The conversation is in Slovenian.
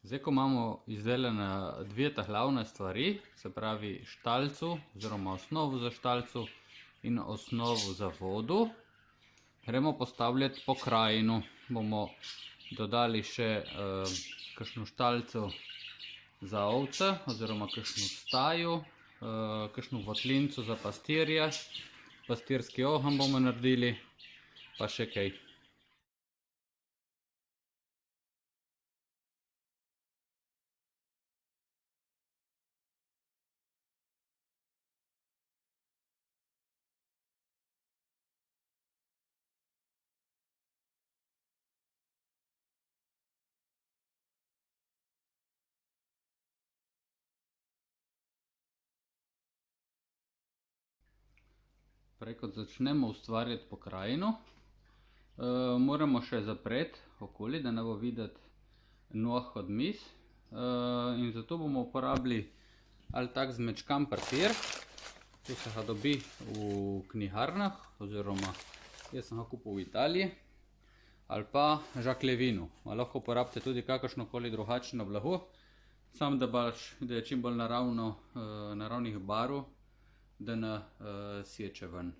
Zdaj, ko imamo izdelane dve ta glavne stvari, se pravi štalcu oziroma osnovo za štalcu in osnovo za vodo, gremo postavljati pokrajino. Bomo dodali še kakšno štalco za ovce oziroma kakšno stajo, kakšno votlinco za pastirje, pastirski ogenj bomo naredili, pa še kaj. Prej kot začnemo ustvarjati pokrajino, moramo še zapreti okoli, da ne bo videti noh od miz. In zato bomo uporabili ali tak zmečkan papir, ki se ga dobi v knjigarnah, oziroma jaz sem ga kupil v Italiji, ali pa žaklevino. Lahko uporabite tudi kakršnokoli drugačno blago, samo da je čim bolj naravnih barv, da ne seče ven.